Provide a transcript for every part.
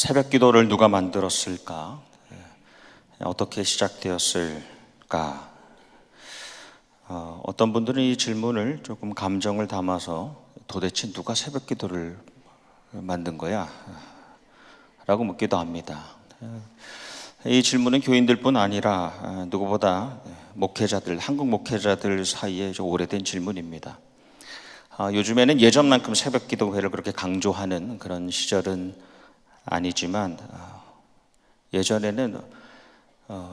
새벽 기도를 누가 만들었을까? 어떻게 시작되었을까? 어떤 분들은 이 질문을 조금 감정을 담아서 도대체 누가 새벽 기도를 만든 거야? 라고 묻기도 합니다. 이 질문은 교인들뿐 아니라 누구보다 목회자들, 한국 목회자들 사이에 좀 오래된 질문입니다. 요즘에는 예전만큼 새벽 기도회를 그렇게 강조하는 그런 시절은 아니지만 예전에는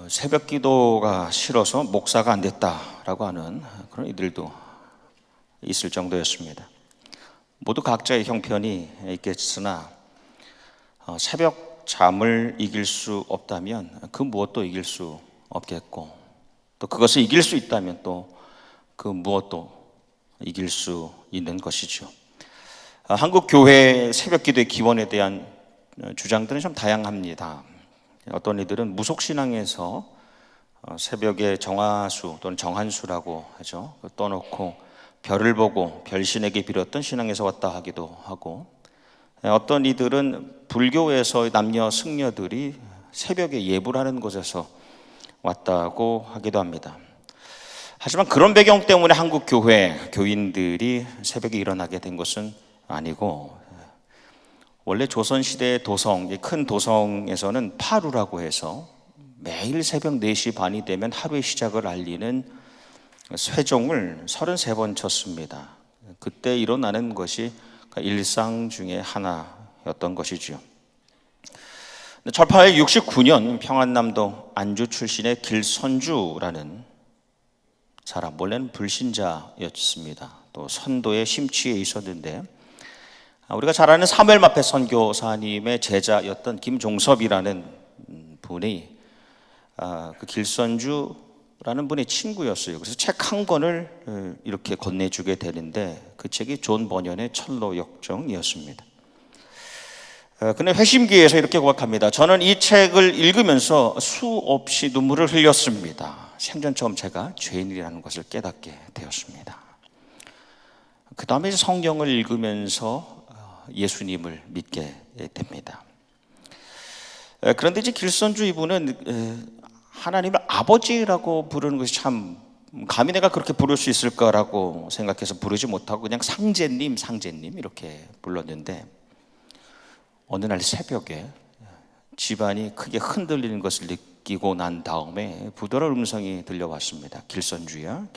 새벽 기도가 싫어서 목사가 안 됐다라고 하는 그런 이들도 있을 정도였습니다. 모두 각자의 형편이 있겠으나 새벽 잠을 이길 수 없다면 그 무엇도 이길 수 없겠고, 또 그것을 이길 수 있다면 또 그 무엇도 이길 수 있는 것이죠. 한국 교회 새벽 기도의 기원에 대한 주장들은 좀 다양합니다. 어떤 이들은 무속신앙에서 새벽에 정화수 또는 정한수라고 하죠. 떠놓고 별을 보고 별신에게 빌었던 신앙에서 왔다 하기도 하고, 어떤 이들은 불교에서 남녀 승려들이 새벽에 예불 하는 곳에서 왔다고 하기도 합니다. 하지만 그런 배경 때문에 한국 교회 교인들이 새벽에 일어나게 된 것은 아니고, 원래 조선시대 도성, 큰 도성에서는 파루라고 해서 매일 새벽 4시 반이 되면 하루의 시작을 알리는 쇠종을 33번 쳤습니다. 그때 일어나는 것이 일상 중에 하나였던 것이죠. 1869년 평안남도 안주 출신의 길선주라는 사람, 원래는 불신자였습니다. 또 선도에 심취해 있었는데, 우리가 잘 아는 사무엘마페 선교사님의 제자였던 김종섭이라는 분이 그 길선주라는 분의 친구였어요. 그래서 책 한 권을 이렇게 건네주게 되는데, 그 책이 존 버년의 철로역정이었습니다. 근데 회심기에서 이렇게 고백합니다. 저는 이 책을 읽으면서 수없이 눈물을 흘렸습니다. 생전 처음 제가 죄인이라는 것을 깨닫게 되었습니다. 그 다음에 성경을 읽으면서 예수님을 믿게 됩니다. 그런데 이제 길선주 이분은 하나님을 아버지라고 부르는 것이 참, 감히 내가 그렇게 부를 수 있을까라고 생각해서 부르지 못하고 그냥 상제님 이렇게 불렀는데, 어느 날 새벽에 집안이 크게 흔들리는 것을 느끼고 난 다음에 부드러운 음성이 들려왔습니다. 길선주야.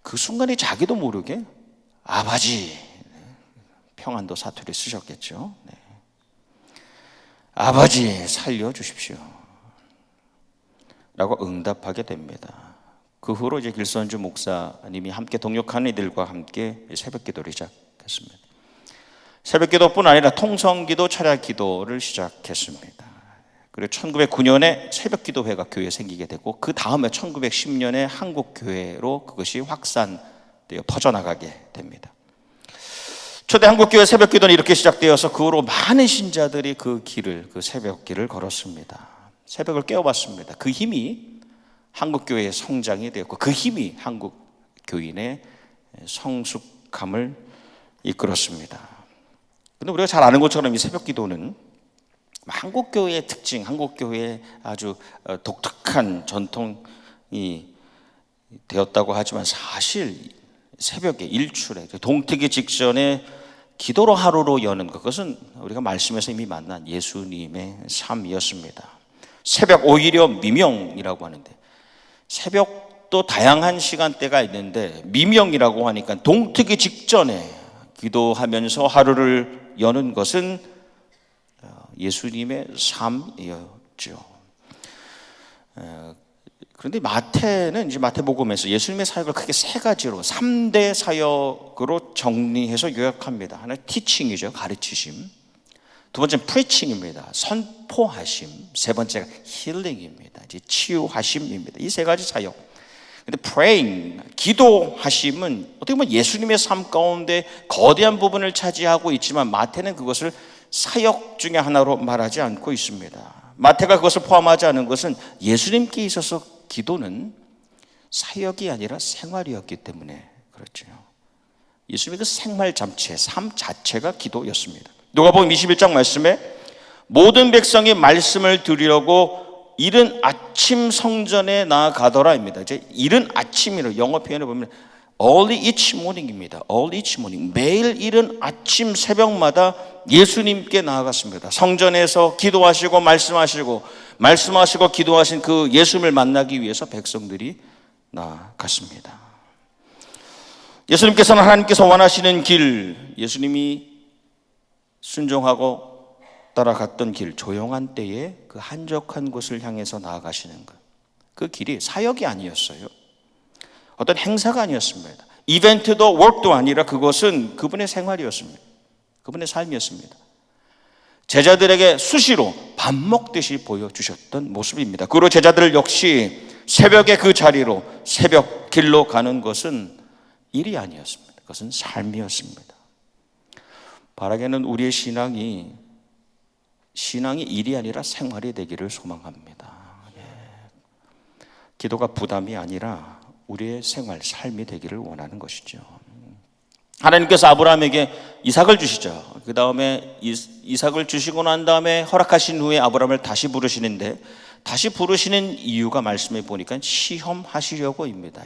그 순간에 자기도 모르게 아버지, 평안도 사투리 쓰셨겠죠. 네. 아버지 살려주십시오 라고 응답하게 됩니다. 그 후로 이제 길선주 목사님이 함께 동역하는 이들과 함께 새벽 기도를 시작했습니다. 새벽 기도뿐 아니라 통성기도, 철야기도를 시작했습니다. 그리고 1909년에 새벽 기도회가 교회에 생기게 되고, 그 다음에 1910년에 한국교회로 그것이 확산되어 퍼져나가게 됩니다. 초대 한국교회 새벽 기도는 이렇게 시작되어서 그 후로 많은 신자들이 그 새벽 길을 걸었습니다. 새벽을 깨워봤습니다. 그 힘이 한국교회의 성장이 되었고, 그 힘이 한국 교인의 성숙함을 이끌었습니다. 그런데 우리가 잘 아는 것처럼 이 새벽 기도는 한국교회의 특징, 한국교회의 아주 독특한 전통이 되었다고 하지만, 사실 새벽에 일출에 동트기 직전에 기도로 하루로 여는 그것은 우리가 말씀에서 이미 만난 예수님의 삶이었습니다. 새벽, 오히려 미명이라고 하는데, 새벽도 다양한 시간대가 있는데 미명이라고 하니까 동트기 직전에 기도하면서 하루를 여는 것은 예수님의 삶이었죠. 그런데 마태는 이제 마태복음에서 예수님의 사역을 크게 3가지로 3대 사역으로 정리해서 요약합니다. 하나는 티칭이죠, 가르치심. 두 번째는 프리칭입니다, 선포하심. 세 번째가 힐링입니다, 이제 치유하심입니다. 이 3가지 사역. 근데 praying, 기도하심은 어떻게 보면 예수님의 삶 가운데 거대한 부분을 차지하고 있지만, 마태는 그것을 사역 중에 하나로 말하지 않고 있습니다. 마태가 그것을 포함하지 않은 것은 예수님께 있어서 기도는 사역이 아니라 생활이었기 때문에 그렇죠. 예수님의 그 생활 잠체, 삶 자체가 기도였습니다. 누가복음 21장 말씀에 모든 백성이 말씀을 들으려고 이른 아침 성전에 나아가더라입니다. 이제 이른 아침이라고 영어 표현을 보면 early each morning입니다. early each morning. 매일 이른 아침 새벽마다 예수님께 나아갔습니다. 성전에서 기도하시고 말씀하시고 기도하신 그 예수님을 만나기 위해서 백성들이 나아갔습니다. 예수님께서는 하나님께서 원하시는 길, 예수님이 순종하고 따라갔던 길, 조용한 때에 그 한적한 곳을 향해서 나아가시는 것, 그 길이 사역이 아니었어요. 어떤 행사가 아니었습니다. 이벤트도 워크도 아니라 그것은 그분의 생활이었습니다. 그분의 삶이었습니다. 제자들에게 수시로 밥 먹듯이 보여주셨던 모습입니다. 그리고 제자들 역시 새벽에 그 자리로 새벽 길로 가는 것은 일이 아니었습니다. 그것은 삶이었습니다. 바라기는 우리의 신앙이 일이 아니라 생활이 되기를 소망합니다. 기도가 부담이 아니라 우리의 생활, 삶이 되기를 원하는 것이죠. 하나님께서 아브라함에게 이삭을 주시죠. 그 다음에 이삭을 주시고 난 다음에 허락하신 후에 아브라함을 다시 부르시는데, 다시 부르시는 이유가 말씀해 보니까 시험하시려고입니다.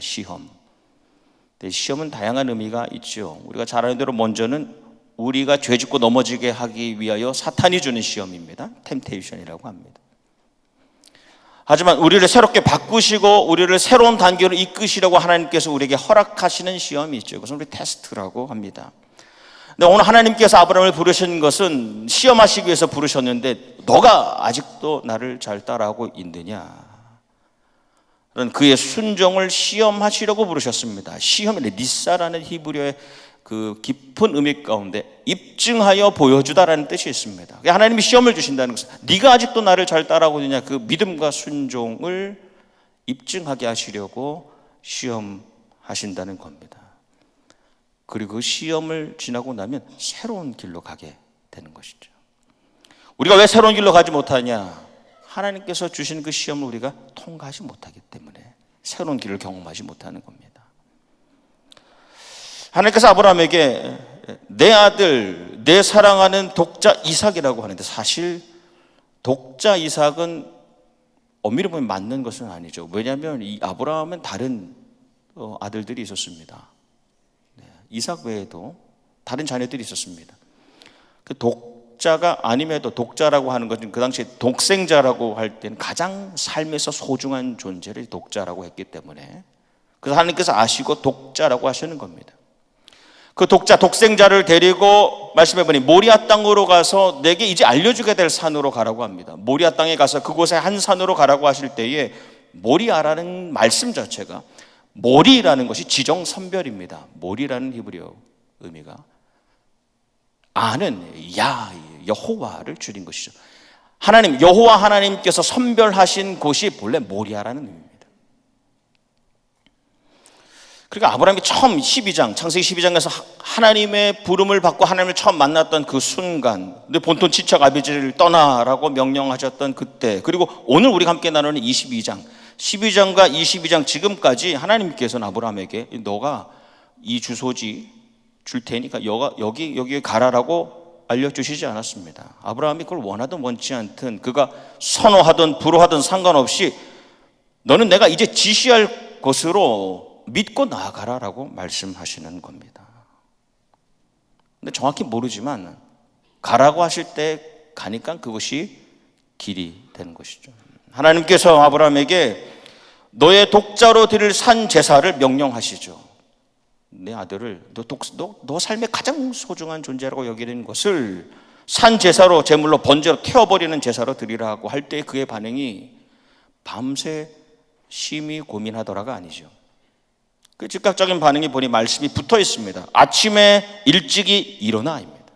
시험은 다양한 의미가 있죠. 우리가 잘 아는 대로 먼저는 우리가 죄짓고 넘어지게 하기 위하여 사탄이 주는 시험입니다. 템테이션이라고 합니다. 하지만 우리를 새롭게 바꾸시고 우리를 새로운 단계로 이끄시려고 하나님께서 우리에게 허락하시는 시험이 있죠. 그것은 우리 테스트라고 합니다. 근데 오늘 하나님께서 아브라함을 부르신 것은 시험하시기 위해서 부르셨는데, 너가 아직도 나를 잘 따라하고 있느냐? 그의 순종을 시험하시려고 부르셨습니다. 시험이 니사라는 히브리어의 그 깊은 의미 가운데 입증하여 보여주다라는 뜻이 있습니다. 하나님이 시험을 주신다는 것은 네가 아직도 나를 잘 따라하고 있느냐, 그 믿음과 순종을 입증하게 하시려고 시험하신다는 겁니다. 그리고 그 시험을 지나고 나면 새로운 길로 가게 되는 것이죠. 우리가 왜 새로운 길로 가지 못하냐? 하나님께서 주신 그 시험을 우리가 통과하지 못하기 때문에 새로운 길을 경험하지 못하는 겁니다. 하나님께서 아브라함에게 내 아들, 내 사랑하는 독자 이삭이라고 하는데, 사실 독자 이삭은 엄밀히 보면 맞는 것은 아니죠. 왜냐하면 이 아브라함은 다른 아들들이 있었습니다. 이삭 외에도 다른 자녀들이 있었습니다. 그 독자가 아님에도 독자라고 하는 것은 그 당시에 독생자라고 할 때는 가장 삶에서 소중한 존재를 독자라고 했기 때문에, 그래서 하나님께서 아시고 독자라고 하시는 겁니다. 그 독생자를 데리고 말씀해보니 모리아 땅으로 가서 내게 이제 알려주게 될 산으로 가라고 합니다. 모리아 땅에 가서 그곳의 한 산으로 가라고 하실 때에 모리아라는 말씀 자체가, 모리라는 것이 지정선별입니다. 모리라는 히브리어 의미가 아는 여호와를 줄인 것이죠. 하나님, 여호와 하나님께서 선별하신 곳이 본래 모리아라는 의미입니다. 그러니까 아브라함이 처음 창세기 12장에서 하나님의 부름을 받고 하나님을 처음 만났던 그 순간, 근데 본토 친척 아비지를 떠나라고 명령하셨던 그때, 그리고 오늘 우리가 함께 나누는 12장과 22장 지금까지 하나님께서는 아브라함에게 너가 이 주소지 줄 테니까 여기에 가라라고 알려주시지 않았습니다. 아브라함이 그걸 원하든 원치 않든, 그가 선호하든 불호하든 상관없이 너는 내가 이제 지시할 것으로 믿고 나아가라라고 말씀하시는 겁니다. 근데 정확히 모르지만 가라고 하실 때 가니까 그것이 길이 되는 것이죠. 하나님께서 아브라함에게 너의 독자로 드릴 산 제사를 명령하시죠. 내 아들을 너 삶의 가장 소중한 존재라고 여기는 것을 산 제사로, 제물로, 번제로, 태워버리는 제사로 드리라고 할 때 그의 반응이 밤새 심히 고민하더라가 아니죠. 그 즉각적인 반응이 보니 말씀이 붙어 있습니다. 아침에 일찍이 일어나입니다.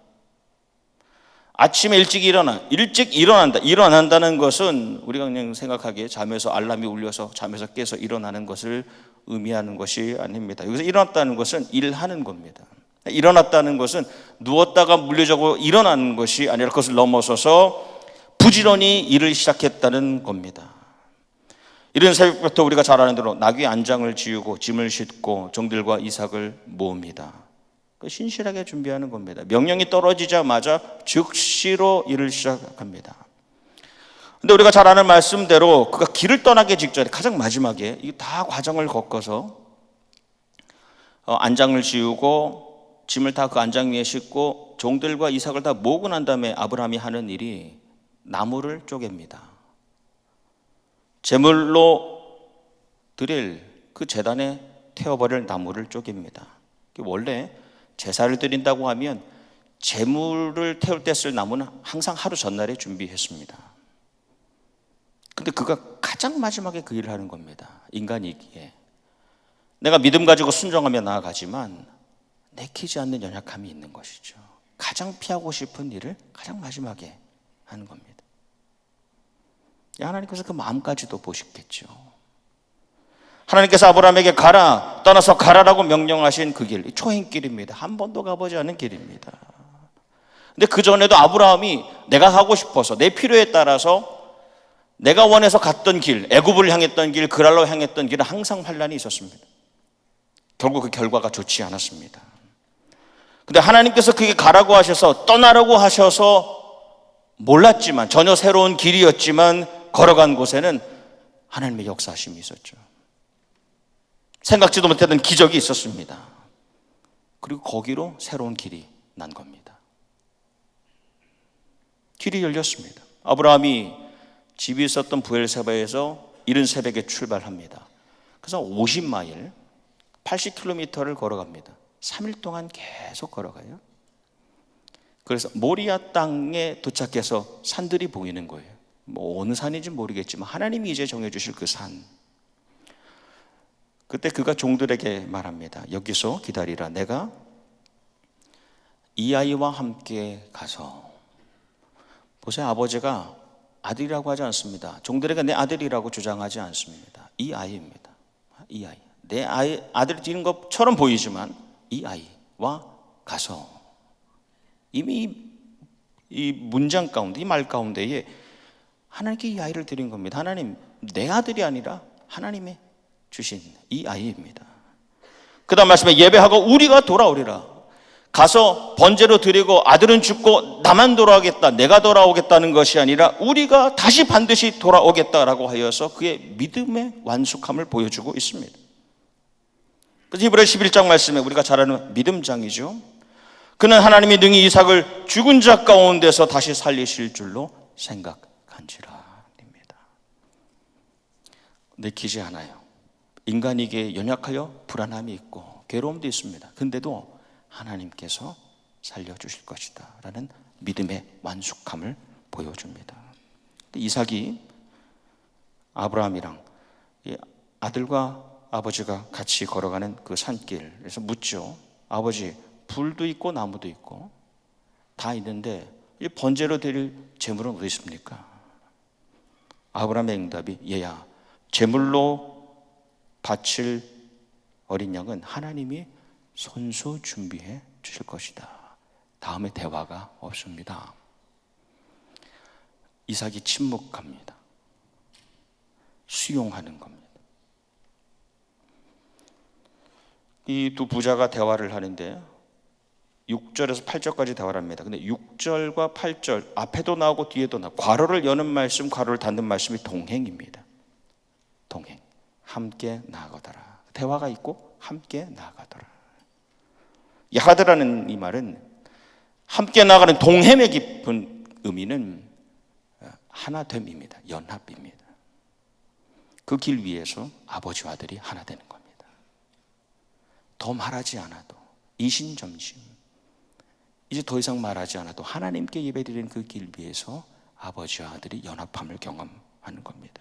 아침에 일찍 일어난다는 것은 우리가 그냥 생각하기에 잠에서 알람이 울려서 잠에서 깨서 일어나는 것을 의미하는 것이 아닙니다. 여기서 일어났다는 것은 일하는 겁니다. 일어났다는 것은 누웠다가 물려자고 일어나는 것이 아니라 그것을 넘어서서 부지런히 일을 시작했다는 겁니다. 이른 새벽부터 우리가 잘 아는 대로 나귀 안장을 지우고 짐을 싣고 종들과 이삭을 모읍니다. 신실하게 준비하는 겁니다. 명령이 떨어지자마자 즉시로 일을 시작합니다. 근데 우리가 잘 아는 말씀대로 그가 길을 떠나기 직전에 가장 마지막에 이 다 과정을 겪어서 안장을 지우고 짐을 다 그 안장 위에 싣고 종들과 이삭을 다 모으고 난 다음에 아브라함이 하는 일이 나무를 쪼갭니다. 제물로 드릴 그 제단에 태워버릴 나무를 쪼갭니다. 원래 제사를 드린다고 하면 제물을 태울 때 쓸 나무는 항상 하루 전날에 준비했습니다. 근데 그가 가장 마지막에 그 일을 하는 겁니다. 인간이기에 내가 믿음 가지고 순종하며 나아가지만 내키지 않는 연약함이 있는 것이죠. 가장 피하고 싶은 일을 가장 마지막에 하는 겁니다. 하나님께서 그 마음까지도 보시겠죠. 하나님께서 아브라함에게 가라, 떠나서 가라라고 명령하신 그 길, 초행길입니다. 한 번도 가보지 않은 길입니다. 근데 그 전에도 아브라함이 내가 가고 싶어서 내 필요에 따라서 내가 원해서 갔던 길, 애굽을 향했던 길, 그랄로 향했던 길은 항상 환란이 있었습니다. 결국 그 결과가 좋지 않았습니다. 근데 하나님께서 그게 가라고 하셔서 떠나라고 하셔서 몰랐지만 전혀 새로운 길이었지만 걸어간 곳에는 하나님의 역사하심이 있었죠. 생각지도 못했던 기적이 있었습니다. 그리고 거기로 새로운 길이 난 겁니다. 길이 열렸습니다. 아브라함이 집이 있었던 부엘세바에서 이른 새벽에 출발합니다. 그래서 50마일, 80km를 걸어갑니다. 3일 동안 계속 걸어가요. 그래서 모리아 땅에 도착해서 산들이 보이는 거예요. 뭐 어느 산인지 모르겠지만 하나님이 이제 정해주실 그 산. 그때 그가 종들에게 말합니다. 여기서 기다리라. 내가 이 아이와 함께 가서. 보세요. 아버지가 아들이라고 하지 않습니다. 종들에게 내 아들이라고 주장하지 않습니다. 이 아이입니다. 이 아이. 내 아들이 되는 것처럼 보이지만 이 아이와 가서. 이미 이 문장 가운데, 이 말 가운데에 하나님께 이 아이를 드린 겁니다. 하나님, 내 아들이 아니라 하나님의 주신 이 아이입니다. 그 다음 말씀에 예배하고 우리가 돌아오리라. 가서 번제로 드리고 아들은 죽고 나만 돌아오겠다, 내가 돌아오겠다는 것이 아니라 우리가 다시 반드시 돌아오겠다라고 하여서 그의 믿음의 완숙함을 보여주고 있습니다. 그래서 히브리서 11장 말씀에 우리가 잘 아는 믿음장이죠. 그는 하나님이 능히 이삭을 죽은 자 가운데서 다시 살리실 줄로 생각한지라. 내키지 않아요. 인간이기에 연약하여 불안함이 있고 괴로움도 있습니다. 근데도 하나님께서 살려주실 것이다 라는 믿음의 완숙함을 보여줍니다. 이삭이 아브라함이랑 아들과 아버지가 같이 걸어가는 그 산길에서 묻죠. 아버지, 불도 있고 나무도 있고 다 있는데 이 번제로 드릴 제물은 어디 있습니까? 아브라함의 응답이 얘야, 제물로 바칠 어린 양은 하나님이 손수 준비해 주실 것이다. 다음에 대화가 없습니다. 이삭이 침묵합니다. 수용하는 겁니다. 이 두 부자가 대화를 하는데 6절에서 8절까지 대화를 합니다. 근데 6절과 8절 앞에도 나오고 뒤에도 나오고 괄호를 여는 말씀, 괄호를 닫는 말씀이 동행입니다. 동행. 함께 나아가더라. 대화가 있고 함께 나아가더라. 야하드라는 이 말은 함께 나아가는 동행의 깊은 의미는 하나됨입니다. 연합입니다. 그 길 위에서 아버지와 아들이 하나 되는 겁니다. 더 말하지 않아도 이신점심, 이제 더 이상 말하지 않아도 하나님께 예배드리는 그 길 위에서 아버지와 아들이 연합함을 경험하는 겁니다.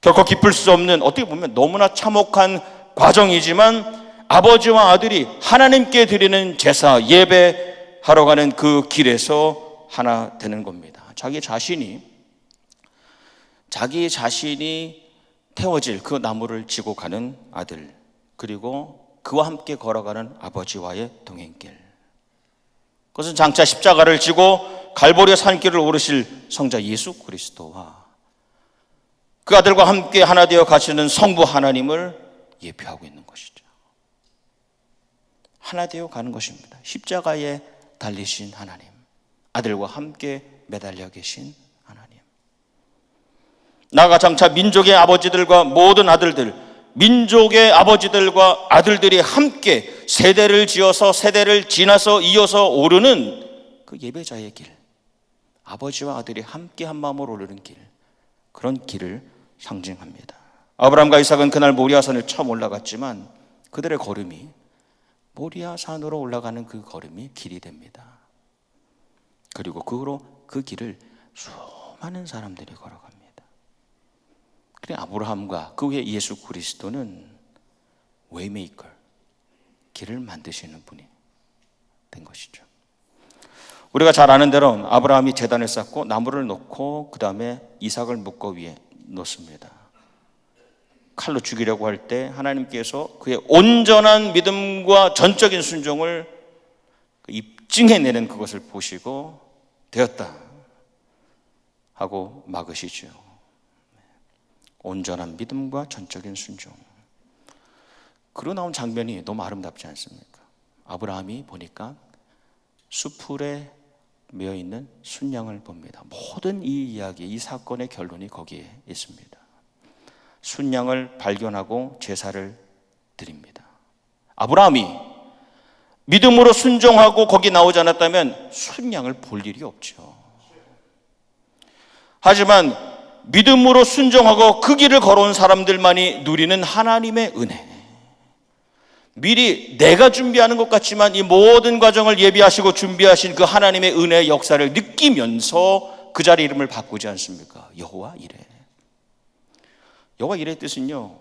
결코 깊을 수 없는, 어떻게 보면 너무나 참혹한 과정이지만 아버지와 아들이 하나님께 드리는 제사, 예배하러 가는 그 길에서 하나 되는 겁니다. 자기 자신이 태워질 그 나무를 지고 가는 아들, 그리고 그와 함께 걸어가는 아버지와의 동행길. 그것은 장차 십자가를 지고 갈보리의 산길을 오르실 성자 예수 그리스도와 그 아들과 함께 하나 되어 가시는 성부 하나님을 예표하고 있는 것이죠. 하나 되어 가는 것입니다. 십자가에 달리신 하나님, 아들과 함께 매달려 계신 하나님. 나아가 장차 민족의 아버지들과 모든 아들들, 민족의 아버지들과 아들들이 함께 세대를 지어서 세대를 지나서 이어서 오르는 그 예배자의 길, 아버지와 아들이 함께 한 마음으로 오르는 길, 그런 길을 상징합니다. 아브라함과 이삭은 그날 모리아산을 처음 올라갔지만 그들의 걸음이 모리아산으로 올라가는 그 걸음이 길이 됩니다. 그리고 그 후로 그 길을 수많은 사람들이 걸어갑니다. 그래 아브라함과 그 후에 예수 그리스도는 웨이메이커, 길을 만드시는 분이 된 것이죠. 우리가 잘 아는 대로 아브라함이 제단을 쌓고 나무를 놓고 그 다음에 이삭을 묶어 위에 놓습니다. 칼로 죽이려고 할 때 하나님께서 그의 온전한 믿음과 전적인 순종을 입증해내는 그것을 보시고 되었다 하고 막으시죠. 온전한 믿음과 전적인 순종. 그로 나온 장면이 너무 아름답지 않습니까? 아브라함이 보니까 수풀에 메어있는 순양을 봅니다. 모든 이 이야기, 이 사건의 결론이 거기에 있습니다. 순양을 발견하고 제사를 드립니다. 아브라함이 믿음으로 순종하고 거기 나오지 않았다면 순양을 볼 일이 없죠. 하지만 믿음으로 순종하고 그 길을 걸어온 사람들만이 누리는 하나님의 은혜, 미리 내가 준비하는 것 같지만 이 모든 과정을 예비하시고 준비하신 그 하나님의 은혜의 역사를 느끼면서 그 자리 이름을 바꾸지 않습니까? 여호와 이레. 여호와 이레의 뜻은요,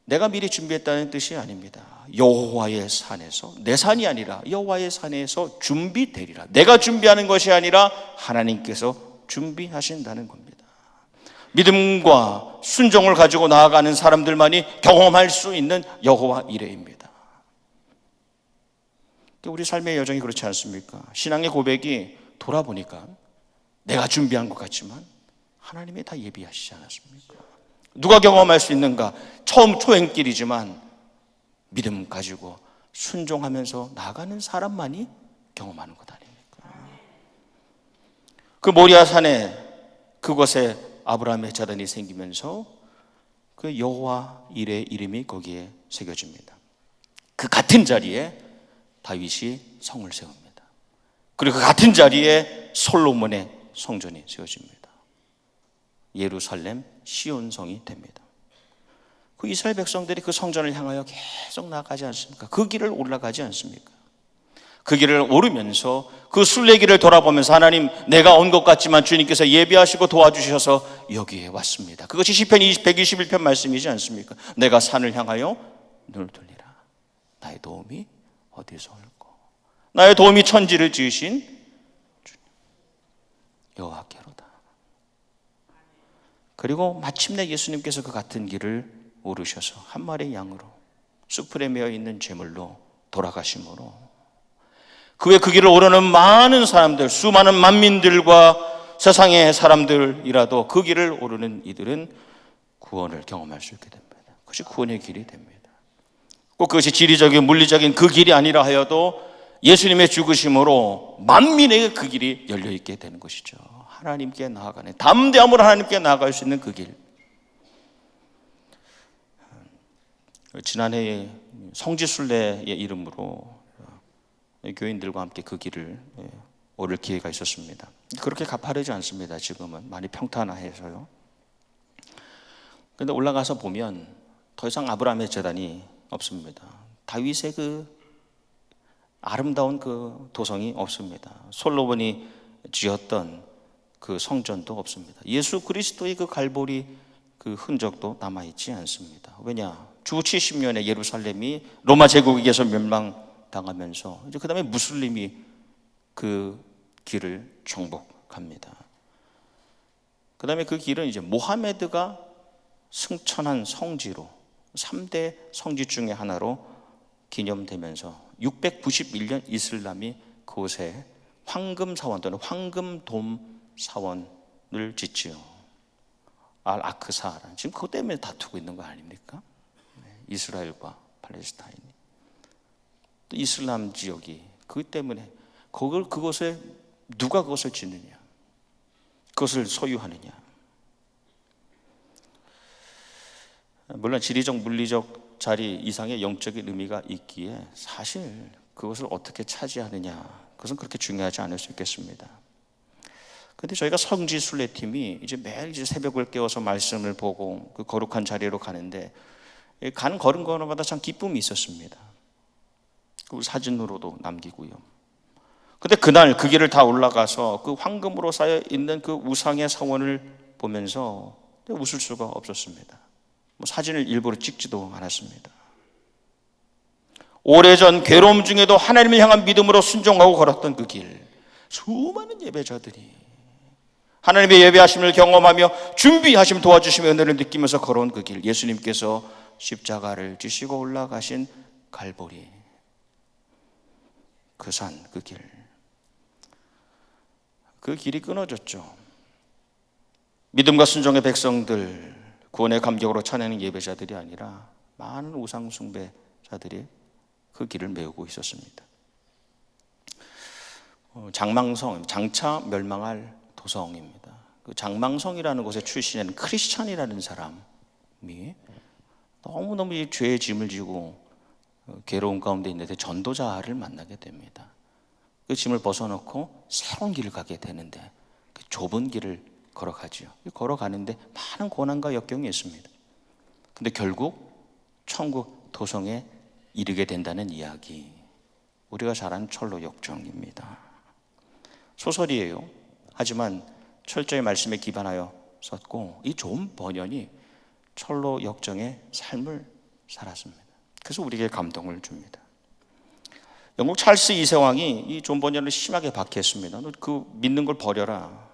내가 미리 준비했다는 뜻이 아닙니다. 여호와의 산에서, 내 산이 아니라 여호와의 산에서 준비되리라. 내가 준비하는 것이 아니라 하나님께서 준비하신다는 겁니다. 믿음과 순종을 가지고 나아가는 사람들만이 경험할 수 있는 여호와 이레입니다. 우리 삶의 여정이 그렇지 않습니까? 신앙의 고백이 돌아보니까 내가 준비한 것 같지만 하나님이 다 예비하시지 않았습니까? 누가 경험할 수 있는가? 처음 초행길이지만 믿음 가지고 순종하면서 나아가는 사람만이 경험하는 것 아닙니까? 그 모리아산에 그곳에 아브라함의 제단이 생기면서 그 여호와 이레의 이름이 거기에 새겨집니다. 그 같은 자리에 다윗이 성을 세웁니다. 그리고 그 같은 자리에 솔로몬의 성전이 세워집니다. 예루살렘 시온성이 됩니다. 그 이스라엘 백성들이 그 성전을 향하여 계속 나아가지 않습니까? 그 길을 올라가지 않습니까? 그 길을 오르면서 그 순례길을 돌아보면서 하나님, 내가 온 것 같지만 주님께서 예비하시고 도와주셔서 여기에 왔습니다. 그것이 시편 121편 말씀이지 않습니까? 내가 산을 향하여 눈을 돌리라. 나의 도움이 어디서 올고 나의 도움이 천지를 지으신 주님 여호와께로다. 그리고 마침내 예수님께서 그 같은 길을 오르셔서 한 마리의 양으로 수풀에 메어 있는 제물로 돌아가심으로 그의 그 길을 오르는 많은 사람들, 수많은 만민들과 세상의 사람들이라도 그 길을 오르는 이들은 구원을 경험할 수 있게 됩니다. 그것이 구원의 길이 됩니다. 꼭 그것이 지리적인 물리적인 그 길이 아니라 하여도 예수님의 죽으심으로 만민에게 그 길이 열려있게 되는 것이죠. 하나님께 나아가는, 담대함으로 하나님께 나아갈 수 있는 그 길. 지난해 성지순례의 이름으로 교인들과 함께 그 길을 오를 기회가 있었습니다. 그렇게 가파르지 않습니다. 지금은 많이 평탄해서요. 그런데 올라가서 보면 더 이상 아브라함의 제단이 없습니다. 다윗의 그 아름다운 그 도성이 없습니다. 솔로몬이 지었던 그 성전도 없습니다. 예수 그리스도의 그 갈보리 그 흔적도 남아있지 않습니다. 왜냐? 주 70년에 예루살렘이 로마 제국에게서 멸망당하면서 이제 그 다음에 무슬림이 그 길을 정복합니다. 그 다음에 그 길은 이제 모하메드가 승천한 성지로 3대 성지 중에 하나로 기념되면서 691년 이슬람이 그곳에 황금사원 또는 황금돔 사원을 짓지요. 알-아크사라는, 지금 그것 때문에 다투고 있는 거 아닙니까? 이스라엘과 팔레스타인이. 또 이슬람 지역이 그것 때문에 그것에 누가 그것을 짓느냐, 그것을 소유하느냐. 물론 지리적 물리적 자리 이상의 영적인 의미가 있기에 사실 그것을 어떻게 차지하느냐, 그것은 그렇게 중요하지 않을 수 있겠습니다. 그런데 저희가 성지순례팀이 이제 매일 이제 새벽을 깨워서 말씀을 보고 그 거룩한 자리로 가는데, 가는 걸음마다 참 기쁨이 있었습니다. 그 사진으로도 남기고요. 근데 그날 그 길을 다 올라가서 그 황금으로 쌓여 있는 그 우상의 사원을 보면서 웃을 수가 없었습니다. 사진을 일부러 찍지도 않았습니다. 오래전 괴로움 중에도 하나님을 향한 믿음으로 순종하고 걸었던 그 길, 수많은 예배자들이 하나님의 예배하심을 경험하며 준비하심 도와주심의 은혜를 느끼면서 걸어온 그 길, 예수님께서 십자가를 지시고 올라가신 갈보리 그 산, 그 길, 그 길이 끊어졌죠. 믿음과 순종의 백성들, 구원의 감격으로 찬양하는 예배자들이 아니라 많은 우상 숭배자들이 그 길을 메우고 있었습니다. 장망성, 장차 멸망할 도성입니다. 그 장망성이라는 곳에 출신한 크리스찬이라는 사람이 너무너무 이 죄의 짐을 지고 괴로운 가운데 있는데 전도자를 만나게 됩니다. 그 짐을 벗어놓고 새로운 길을 가게 되는데 그 좁은 길을 걸어가죠. 걸어가는데 많은 고난과 역경이 있습니다. 근데 결국 천국 도성에 이르게 된다는 이야기, 우리가 잘 아는 철로 역정입니다. 소설이에요. 하지만 철저히 말씀에 기반하여 썼고, 이 존 버년이 철로 역정의 삶을 살았습니다. 그래서 우리에게 감동을 줍니다. 영국 찰스 2세 왕이 이 존 버년을 심하게 박해했습니다. 너 그 믿는 걸 버려라.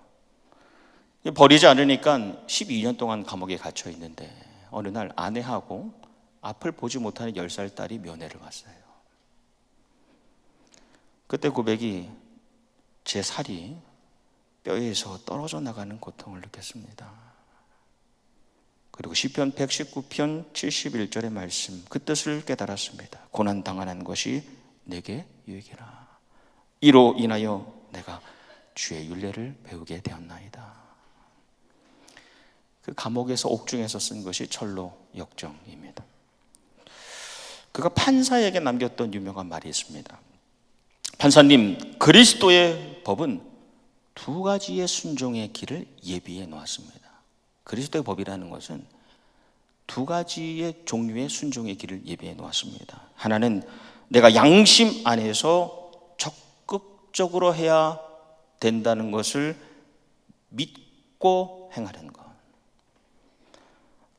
버리지 않으니까 12년 동안 감옥에 갇혀 있는데 어느 날 아내하고 앞을 보지 못하는 10살 딸이 면회를 왔어요. 그때 고백이, 제 살이 뼈에서 떨어져 나가는 고통을 느꼈습니다. 그리고 시편 119편 71절의 말씀, 그 뜻을 깨달았습니다. 고난당하는 것이 내게 유익이라. 이로 인하여 내가 주의 율례를 배우게 되었나이다. 그 감옥에서 옥중에서 쓴 것이 철로 역정입니다. 그가 판사에게 남겼던 유명한 말이 있습니다. 판사님, 그리스도의 법은 두 가지의 순종의 길을 예비해 놓았습니다. 그리스도의 법이라는 것은 두 가지의 종류의 순종의 길을 예비해 놓았습니다. 하나는 내가 양심 안에서 적극적으로 해야 된다는 것을 믿고 행하는 것.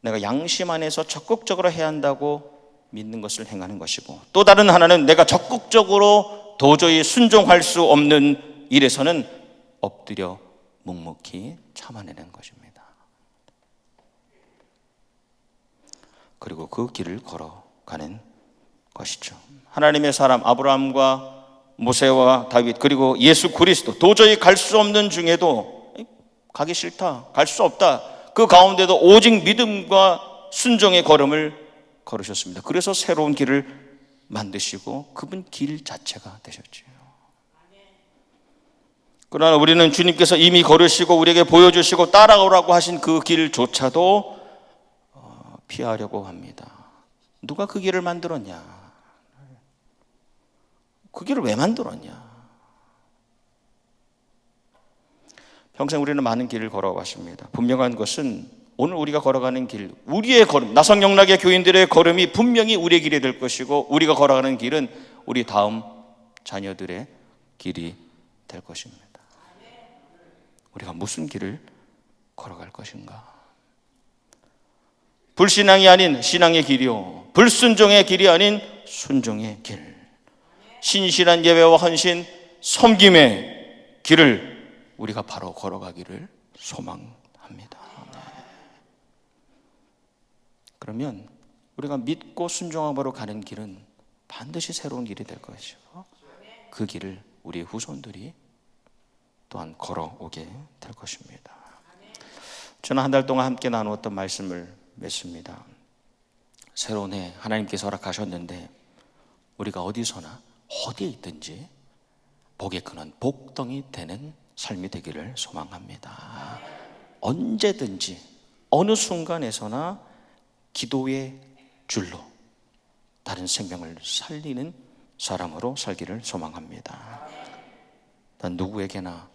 내가 양심 안에서 적극적으로 해야 한다고 믿는 것을 행하는 것이고, 또 다른 하나는 내가 적극적으로 도저히 순종할 수 없는 일에서는 엎드려 묵묵히 참아내는 것입니다. 그리고 그 길을 걸어가는 것이죠. 하나님의 사람 아브라함과 모세와 다윗, 그리고 예수 그리스도, 도저히 갈 수 없는 중에도 가기 싫다, 갈 수 없다, 그 가운데도 오직 믿음과 순종의 걸음을 걸으셨습니다. 그래서 새로운 길을 만드시고 그분 길 자체가 되셨죠. 그러나 우리는 주님께서 이미 걸으시고 우리에게 보여주시고 따라오라고 하신 그 길조차도 피하려고 합니다. 누가 그 길을 만들었냐? 그 길을 왜 만들었냐? 평생 우리는 많은 길을 걸어왔습니다. 분명한 것은 오늘 우리가 걸어가는 길, 우리의 걸음, 나성영락의 교인들의 걸음이 분명히 우리의 길이 될 것이고, 우리가 걸어가는 길은 우리 다음 자녀들의 길이 될 것입니다. 우리가 무슨 길을 걸어갈 것인가? 불신앙이 아닌 신앙의 길이요, 불순종의 길이 아닌 순종의 길, 신실한 예배와 헌신, 섬김의 길을 우리가 바로 걸어가기를 소망합니다. 그러면 우리가 믿고 순종함으로 가는 길은 반드시 새로운 길이 될 것이고, 그 길을 우리 후손들이 또한 걸어오게 될 것입니다. 저는 한 달 동안 함께 나누었던 말씀을 맺습니다. 새로운 해 하나님께서 허락하셨는데 우리가 어디서나 어디에 있든지 복의 근원, 복덩이 되는 삶이 되기를 소망합니다. 언제든지 어느 순간에서나 기도의 줄로 다른 생명을 살리는 사람으로 살기를 소망합니다. 난 누구에게나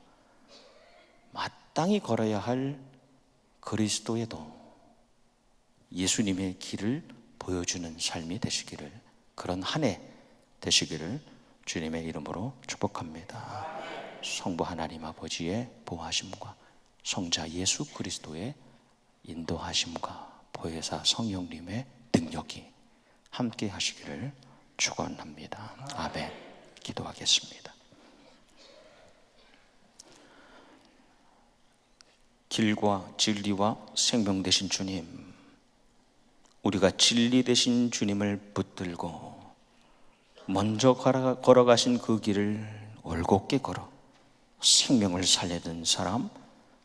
마땅히 걸어야 할 그리스도의 도, 예수님의 길을 보여주는 삶이 되시기를, 그런 한 해 되시기를 주님의 이름으로 축복합니다. 성부 하나님 아버지의 보호하심과 성자 예수 그리스도의 인도하심과 보혜사 성령님의 능력이 함께 하시기를 축원합니다. 아멘. 기도하겠습니다. 길과 진리와 생명 되신 주님, 우리가 진리 되신 주님을 붙들고 먼저 걸어가신 그 길을 올곧게 걸어 생명을 살리는 사람,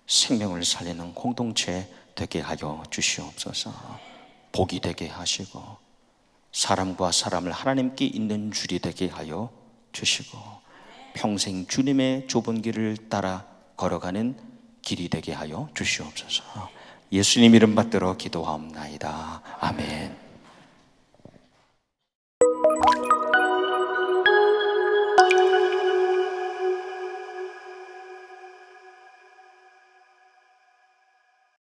생명을 살리는 공동체 되게 하여 주시옵소서. 복이 되게 하시고 사람과 사람을 하나님께 잇는 줄이 되게 하여 주시고 평생 주님의 좁은 길을 따라 걸어가는 길이 되게 하여 주시옵소서. 예수님 이름 받들어 기도하옵나이다. 아멘.